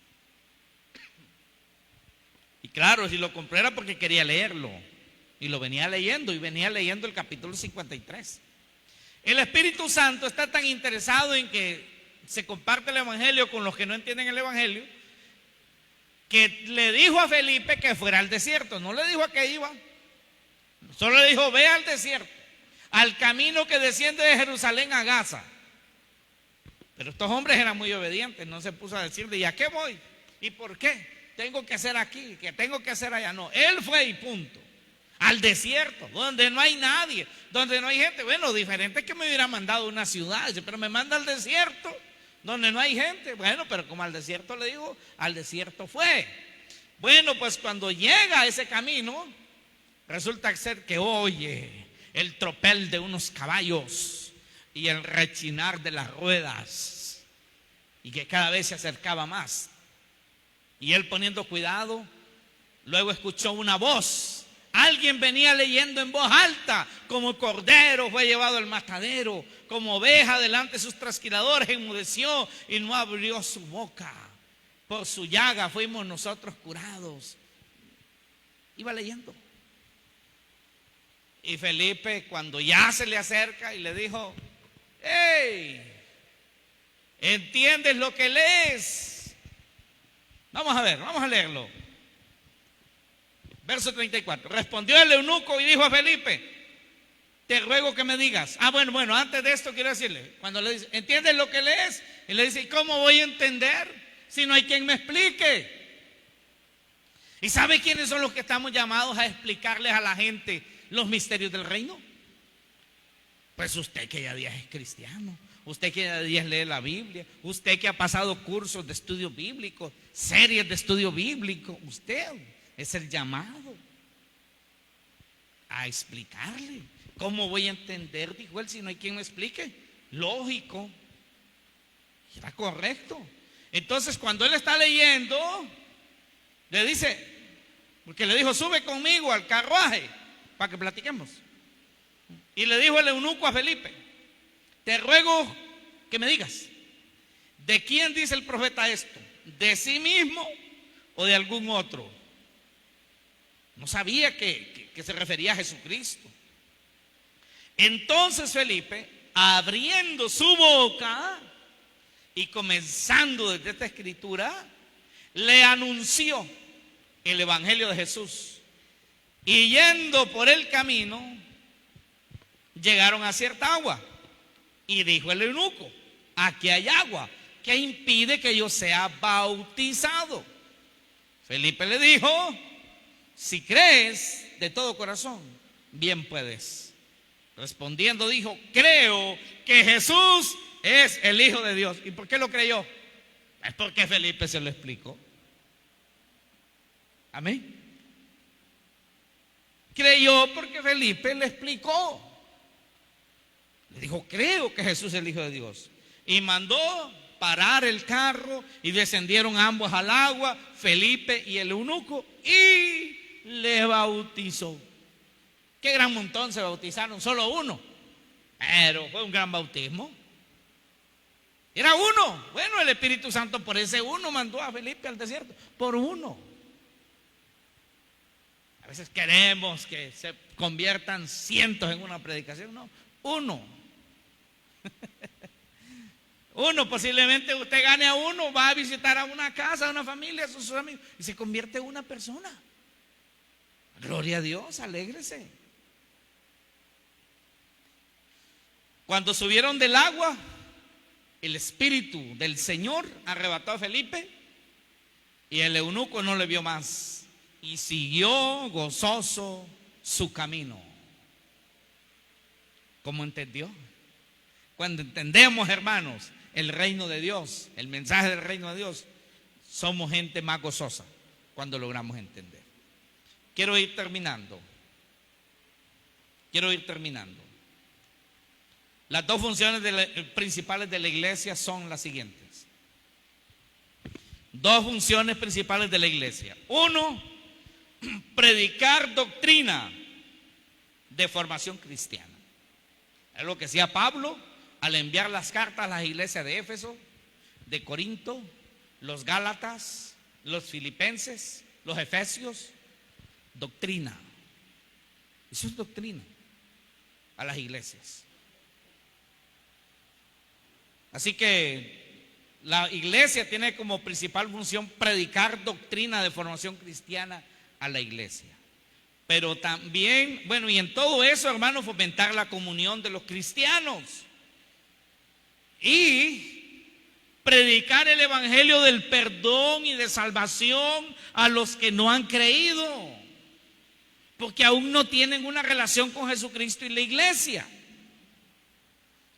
Y claro, si lo compró era porque quería leerlo. Y lo venía leyendo, y venía leyendo el capítulo 53. El Espíritu Santo está tan interesado en que se comparte el evangelio con los que no entienden el evangelio, que le dijo a Felipe que fuera al desierto. No le dijo a qué iba, solo le dijo, ve al desierto, al camino que desciende de Jerusalén a Gaza. Pero estos hombres eran muy obedientes, no se puso a decirle, ¿y a qué voy? ¿Y por qué? Tengo que hacer aquí, que tengo que hacer allá. No, él fue y punto. Al desierto, donde no hay nadie, donde no hay gente. Bueno, diferente es que me hubiera mandado a una ciudad, pero me manda al desierto, donde no hay gente. Bueno, pero como al desierto le digo, al desierto fue. Bueno, pues cuando llega a ese camino, resulta ser que oye el tropel de unos caballos y el rechinar de las ruedas, y que cada vez se acercaba más. Y él, poniendo cuidado, luego escuchó una voz: Alguien venía leyendo en voz alta: como cordero fue llevado al matadero, como oveja delante de sus trasquiladores enmudeció y no abrió su boca. Por su llaga fuimos nosotros curados. Iba leyendo. Y Felipe, cuando ya se le acerca y le dijo: hey, ¿entiendes lo que lees? Vamos a ver, vamos a leerlo. Verso 34. Respondió el eunuco y dijo a Felipe: te ruego que me digas. Bueno, antes de esto quiero decirle, cuando le dice: ¿entiendes lo que lees? Y le dice: ¿y cómo voy a entender si no hay quien me explique? ¿Y sabe quiénes son los que estamos llamados a explicarles a la gente los misterios del reino? Pues usted que ya días es cristiano, usted que ya días lee la Biblia, usted que ha pasado cursos de estudio bíblico, series de estudio bíblico. Usted es el llamado a explicarle. ¿Cómo voy a entender? Dijo él, si no hay quien me explique. Lógico. Era correcto. Entonces, cuando él está leyendo, le dice, porque le dijo: sube conmigo al carruaje para que platiquemos. Y le dijo el eunuco a Felipe: te ruego que me digas, ¿de quién dice el profeta esto? ¿De sí mismo o de algún otro? No sabía que se refería a Jesucristo. Entonces Felipe, abriendo su boca y comenzando desde esta escritura, le anunció el evangelio de Jesús. Y yendo por el camino, llegaron a cierta agua. Y dijo el eunuco: aquí hay agua, ¿qué impide que yo sea bautizado? Felipe le dijo: si crees de todo corazón, bien puedes. Respondiendo dijo: creo que Jesús es el Hijo de Dios. ¿Y por qué lo creyó? Es porque Felipe se lo explicó. Amén. Creyó porque Felipe le explicó. Le dijo: creo que Jesús es el Hijo de Dios. Y mandó parar el carro y descendieron ambos al agua, Felipe y el eunuco, y le bautizó. Qué gran montón se bautizaron, solo uno, pero fue un gran bautismo. Era uno. Bueno, el Espíritu Santo por ese uno mandó a Felipe al desierto, por uno. A veces queremos que se conviertan cientos en una predicación. No, uno. Uno, posiblemente usted gane a uno, va a visitar a una casa, a una familia, a sus amigos, y se convierte en una persona. Gloria a Dios, alégrese. Cuando subieron del agua, el Espíritu del Señor arrebató a Felipe y el eunuco no le vio más y siguió gozoso su camino. ¿Cómo entendió? Cuando entendemos, hermanos, el reino de Dios, el mensaje del reino de Dios, somos gente más gozosa cuando logramos entender. Quiero ir terminando. Las dos funciones principales de la iglesia son las siguientes. Dos funciones principales de la iglesia. Uno, predicar doctrina de formación cristiana. Es lo que hacía Pablo al enviar las cartas a las iglesias de Éfeso, de Corinto, los Gálatas, los Filipenses, los Efesios. Doctrina. Eso es doctrina a las iglesias. Así que la iglesia tiene como principal función predicar doctrina de formación cristiana a la iglesia. Pero también, bueno, y en todo eso, hermanos, fomentar la comunión de los cristianos. Y predicar el evangelio del perdón y de salvación a los que no han creído, porque aún no tienen una relación con Jesucristo y la iglesia.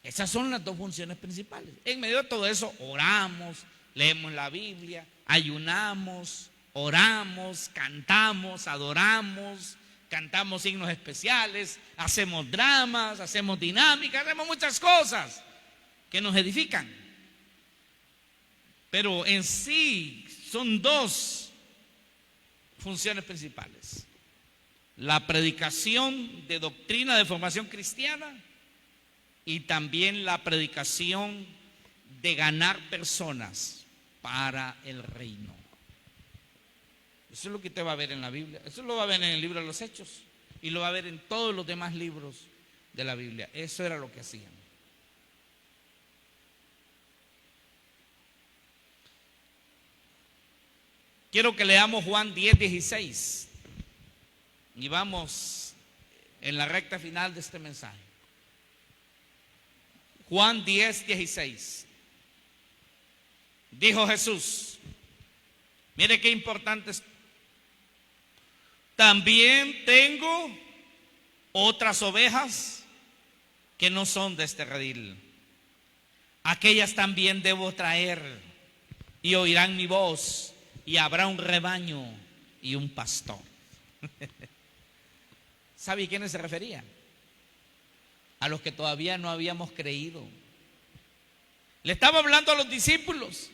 Esas son las dos funciones principales. En medio de todo eso, oramos, leemos la Biblia, ayunamos, oramos, cantamos, adoramos, cantamos himnos especiales, hacemos dramas, hacemos dinámicas, hacemos muchas cosas que nos edifican. Pero en sí son dos funciones principales. la predicación de doctrina de formación cristiana y también la predicación de ganar personas para el reino. Eso es lo que usted va a ver en la Biblia. Eso lo va a ver en el libro de los Hechos y lo va a ver en todos los demás libros de la Biblia. Eso era lo que hacían. Quiero que leamos Juan 10:16 y vamos en la recta final de este mensaje. Juan 10:16. Dijo Jesús, mire qué importante es. También tengo otras ovejas que no son de este redil. Aquellas también debo traer y oirán mi voz y habrá un rebaño y un pastor. ¿Sabe a quiénes se refería? A los que todavía no habíamos creído. Le estaba hablando a los discípulos,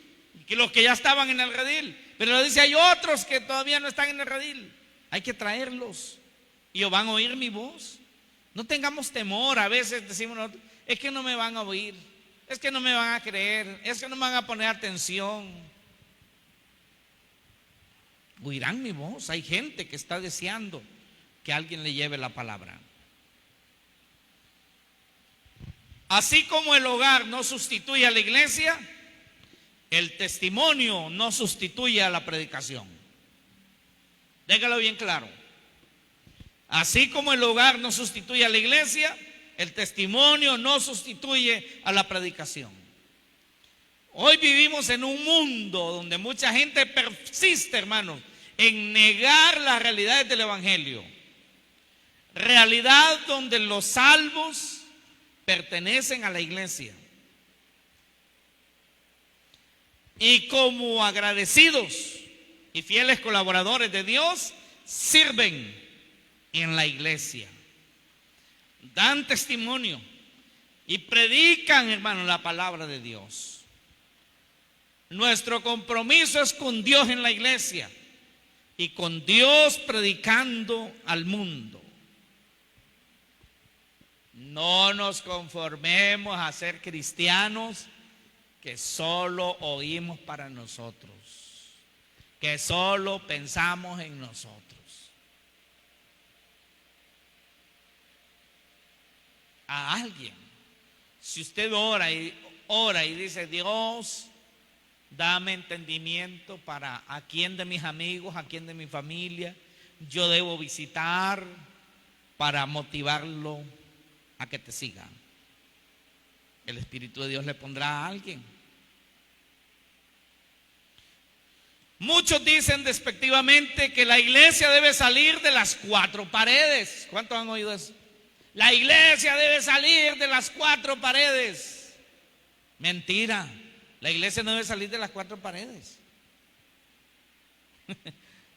que los que ya estaban en el redil, pero le dice, hay otros que todavía no están en el redil. Hay que traerlos y van a oír mi voz. No tengamos temor. A veces decimos, es que no me van a oír, es que no me van a creer, es que no me van a poner atención. Oirán mi voz. Hay gente que está deseando que alguien le lleve la palabra. Así como el hogar no sustituye a la iglesia, el testimonio no sustituye a la predicación. Déjalo bien claro. Así como el hogar no sustituye a la iglesia, el testimonio no sustituye a la predicación. Hoy vivimos en un mundo donde mucha gente persiste, hermanos, en negar las realidades del evangelio. Realidad donde los salvos pertenecen a la iglesia. Y como agradecidos y fieles colaboradores de Dios, sirven en la iglesia, dan testimonio y predican, hermano, la palabra de Dios. Nuestro compromiso es con Dios en la iglesia y con Dios predicando al mundo. No nos conformemos a ser cristianos que solo oímos para nosotros, que solo pensamos en nosotros. A alguien, si usted ora y dice, Dios, dame entendimiento para a quién de mis amigos, a quién de mi familia yo debo visitar para motivarlo a que te siga, el Espíritu de Dios le pondrá a alguien. Muchos dicen despectivamente que la iglesia debe salir de las cuatro paredes. ¿Cuántos han oído eso? La iglesia debe salir de las cuatro paredes. Mentira. La iglesia no debe salir de las cuatro paredes.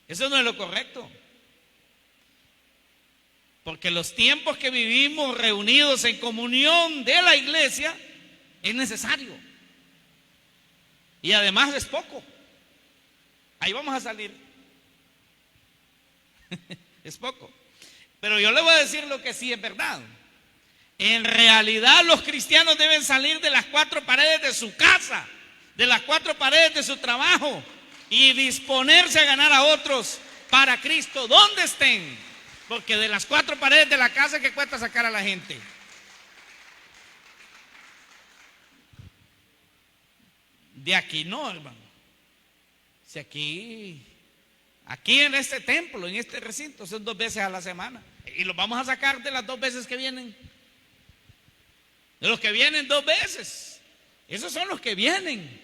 Eso no es lo correcto. Porque los tiempos que vivimos reunidos en comunión de la iglesia es necesario. Y además es poco. Ahí vamos a salir. Es poco. Pero yo le voy a decir lo que sí es verdad. En realidad los cristianos deben salir de las cuatro paredes de su casa, de las cuatro paredes de su trabajo y disponerse a ganar a otros para Cristo donde estén. Porque de las cuatro paredes de la casa, ¿qué cuesta sacar a la gente? De aquí no, hermano. Si aquí en este templo, en este recinto, son 2 veces a la semana. Y los vamos a sacar de las 2 veces que vienen. De los que vienen 2 veces. Esos son los que vienen.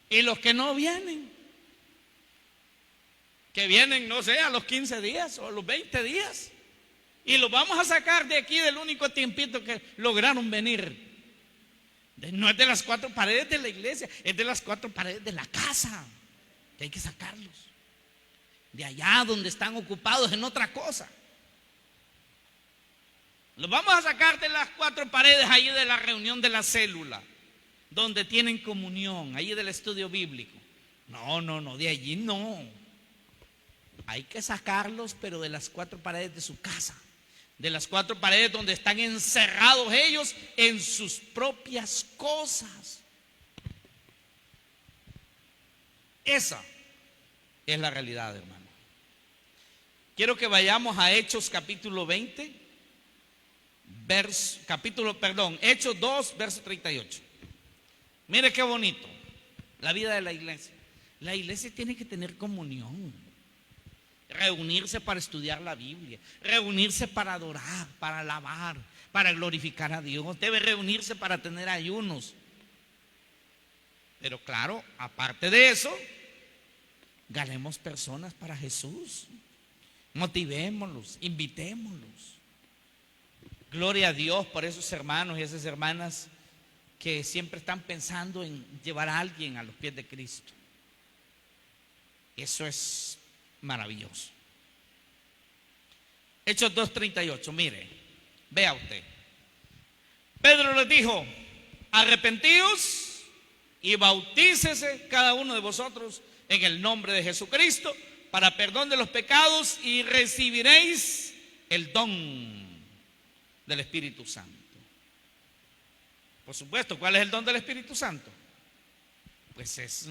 Y los que no vienen. Que vienen, no sé, a los 15 días o a los 20 días. Y los vamos a sacar de aquí del único tiempito que lograron venir. No es de las 4 paredes de la iglesia, es de las 4 paredes de la casa. Que hay que sacarlos. De allá donde están ocupados en otra cosa. Los vamos a sacar de las 4 paredes allí de la reunión de la célula, donde tienen comunión, allí del estudio bíblico. No, de allí no. Hay que sacarlos, pero de las 4 paredes de su casa, de las 4 paredes donde están encerrados ellos en sus propias cosas. Esa es la realidad, hermano. Quiero que vayamos a Hechos capítulo 20, Hechos 2, verso 38. Mire qué bonito, la vida de la iglesia. La iglesia tiene que tener comunión, reunirse para estudiar la Biblia, reunirse para adorar, para alabar, para glorificar a Dios. Debe reunirse para tener ayunos. Pero claro, aparte de eso, ganemos personas para Jesús. Motivémoslos, invitémoslos. Gloria a Dios por esos hermanos y esas hermanas que siempre están pensando en llevar a alguien a los pies de Cristo. Eso es maravilloso. Hechos 2:38, mire, vea usted. Pedro les dijo: arrepentíos y bautícese cada uno de vosotros en el nombre de Jesucristo para perdón de los pecados y recibiréis el don del Espíritu Santo. Por supuesto, ¿cuál es el don del Espíritu Santo? Pues es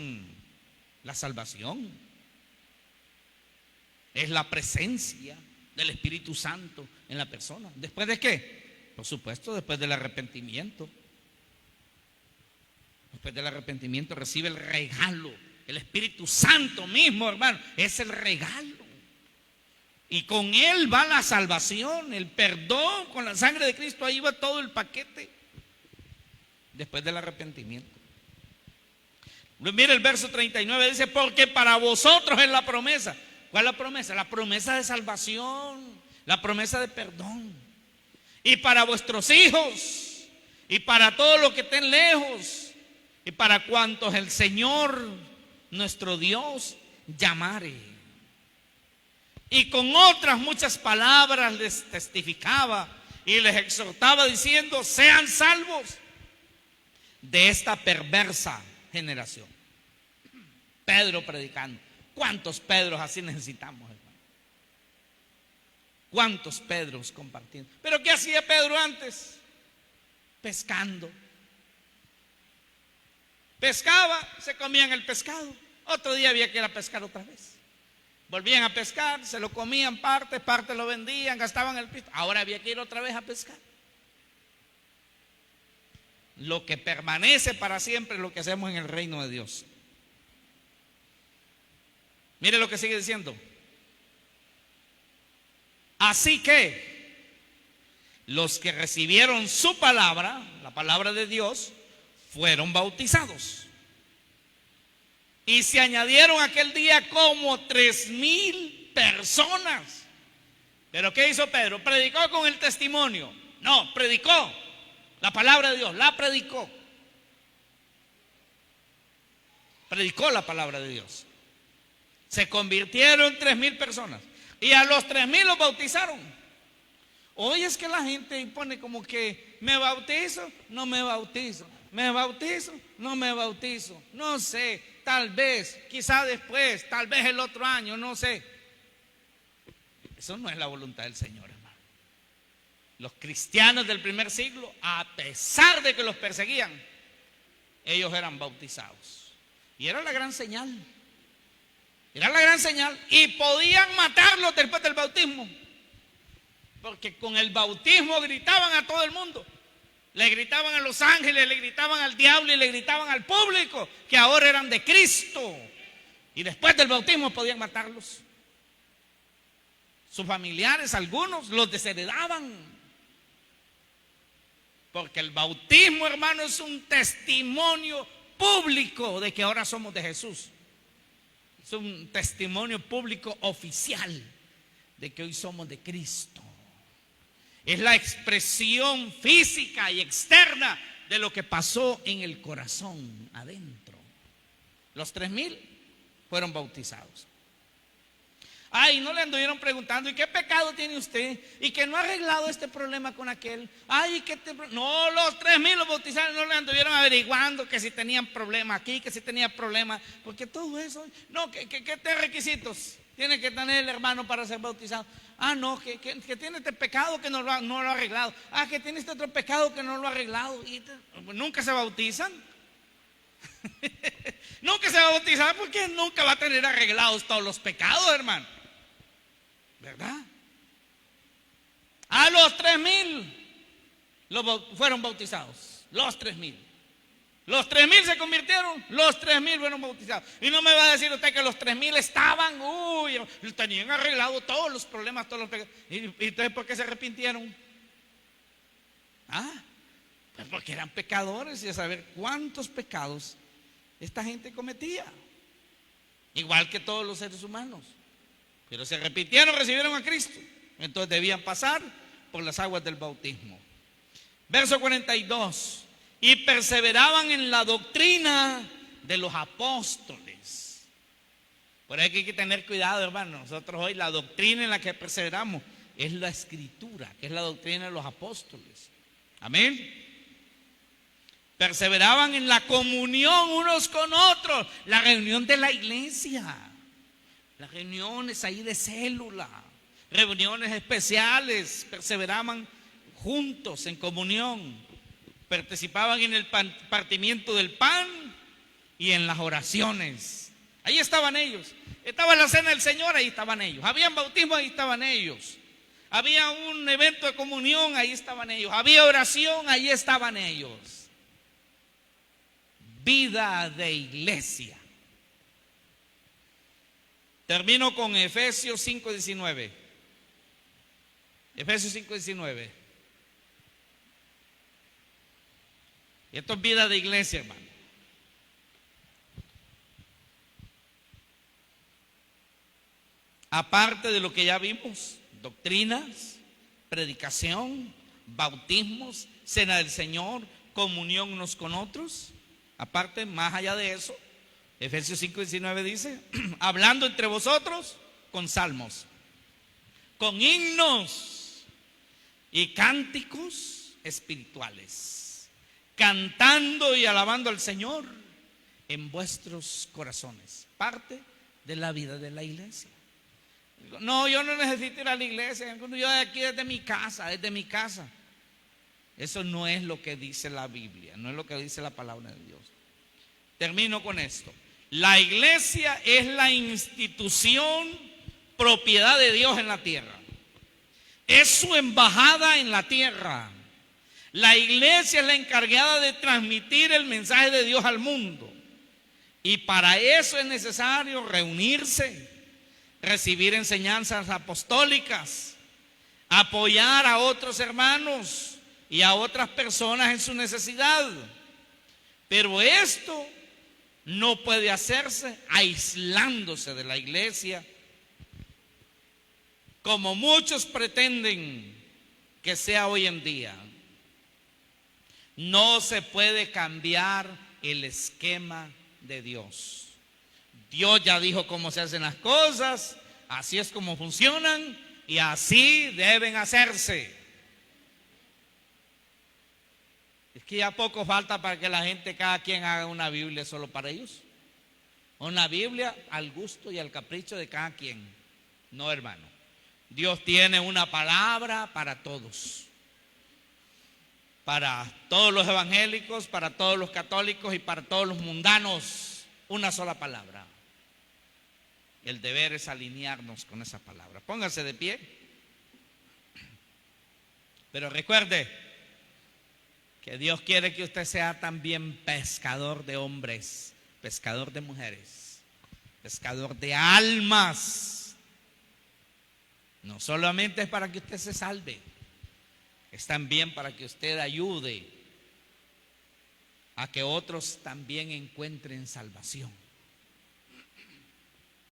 la salvación, es la presencia del Espíritu Santo en la persona. ¿Después de qué? Por supuesto, después del arrepentimiento. Después del arrepentimiento recibe el regalo. El Espíritu Santo mismo, hermano, es el regalo. Y con él va la salvación, el perdón, con la sangre de Cristo, ahí va todo el paquete. Después del arrepentimiento. Mira el verso 39, dice: porque para vosotros es la promesa. ¿Cuál es la promesa? La promesa de salvación, la promesa de perdón. Y para vuestros hijos, y para todos los que estén lejos, y para cuantos el Señor nuestro Dios llamare. Y con otras muchas palabras les testificaba y les exhortaba diciendo: sean salvos de esta perversa generación. Pedro predicando. ¿Cuántos Pedros así necesitamos, hermano? ¿Cuántos Pedros compartiendo? ¿Pero qué hacía Pedro antes? Pescando. Pescaba, se comían el pescado. Otro día había que ir a pescar otra vez. Volvían a pescar, se lo comían parte lo vendían, gastaban el pisto. Ahora había que ir otra vez a pescar. Lo que permanece para siempre es lo que hacemos en el reino de Dios. Mire lo que sigue diciendo. Así que los que recibieron su palabra, la palabra de Dios, fueron bautizados. Y se añadieron aquel día como 3,000 personas. ¿Pero qué hizo Pedro? ¿Predicó con el testimonio? No, predicó la palabra de Dios, la predicó. Predicó la palabra de Dios. Se convirtieron 3,000 personas. Y a los 3,000 los bautizaron. Hoy es que la gente pone como que me bautizo, no me bautizo. Me bautizo, no me bautizo. No sé, tal vez, quizá después, tal vez el otro año, no sé. Eso no es la voluntad del Señor, hermano. Los cristianos del primer siglo, a pesar de que los perseguían, ellos eran bautizados. Y era la gran señal. Era la gran señal. Y podían matarlos después del bautismo. Porque con el bautismo gritaban a todo el mundo. Le gritaban a los ángeles, le gritaban al diablo y le gritaban al público que ahora eran de Cristo. Y después del bautismo podían matarlos. Sus familiares, algunos, los desheredaban. Porque el bautismo, hermano, es un testimonio público de que ahora somos de Jesús. Es un testimonio público oficial de que hoy somos de Cristo. Es la expresión física y externa de lo que pasó en el corazón adentro. Los 3,000 fueron bautizados. Ay, no le anduvieron preguntando: ¿y qué pecado tiene usted? ¿Y que no ha arreglado este problema con aquel? Ay, no, los 3,000 los bautizaron, no le anduvieron averiguando que si tenían problema aquí, que si tenían problema, porque todo eso, no, ¿qué requisitos tiene que tener el hermano para ser bautizado? Ah, no, que tiene este pecado que no lo ha arreglado. Ah, que tiene este otro pecado que no lo ha arreglado. Y nunca se bautizan. Nunca se va a bautizar porque nunca va a tener arreglados todos los pecados, hermano. ¿Verdad? A los 3,000 fueron bautizados. Los 3,000. Los 3,000 se convirtieron, los 3,000 fueron bautizados. Y no me va a decir usted que los 3,000 estaban, tenían arreglado todos los problemas, todos los pecados. ¿Y entonces por qué se arrepintieron? Pues porque eran pecadores y a saber cuántos pecados esta gente cometía. Igual que todos los seres humanos. Pero se arrepintieron, recibieron a Cristo. Entonces debían pasar por las aguas del bautismo. Verso 42. Y perseveraban en la doctrina de los apóstoles. Por eso hay que tener cuidado, hermano. Nosotros hoy la doctrina en la que perseveramos es la escritura, que es la doctrina de los apóstoles. Amén. Perseveraban en la comunión unos con otros. La reunión de la iglesia. Las reuniones ahí de célula. Reuniones especiales. Perseveraban juntos en comunión. Participaban en el partimiento del pan y en las oraciones. Ahí estaban ellos. Estaba la cena del Señor, ahí estaban ellos. Habían bautismo, ahí estaban ellos. Había un evento de comunión, ahí estaban ellos. Había oración, ahí estaban ellos. Vida de iglesia. Termino con Efesios 5:19. Efesios 5:19. Y esto es vida de iglesia, hermano. Aparte de lo que ya vimos, doctrinas, predicación, bautismos, cena del Señor, comunión unos con otros. Aparte, más allá de eso, Efesios 5:19 dice, hablando entre vosotros con salmos, con himnos y cánticos espirituales, cantando y alabando al Señor en vuestros corazones. Parte de la vida de la iglesia. No, yo no necesito ir a la iglesia. Yo de aquí desde mi casa. Eso no es lo que dice la Biblia. No es lo que dice la palabra de Dios. Termino con esto. La iglesia es la institución propiedad de Dios en la tierra. Es su embajada en la tierra. La iglesia es la encargada de transmitir el mensaje de Dios al mundo. Y para eso es necesario reunirse, recibir enseñanzas apostólicas, apoyar a otros hermanos y a otras personas en su necesidad. Pero esto no puede hacerse aislándose de la iglesia, como muchos pretenden que sea hoy en día. No se puede cambiar el esquema de Dios. Dios ya dijo cómo se hacen las cosas, así es como funcionan y así deben hacerse. Es que ya poco falta para que la gente, cada quien haga una Biblia solo para ellos. Una Biblia al gusto y al capricho de cada quien. No, hermano. Dios tiene una palabra para todos. Para todos los evangélicos, para todos los católicos y para todos los mundanos, una sola palabra. El deber es alinearnos con esa palabra. Póngase de pie. Pero recuerde que Dios quiere que usted sea también pescador de hombres, pescador de mujeres, pescador de almas. No solamente es para que usted se salve, es también para que usted ayude a que otros también encuentren salvación.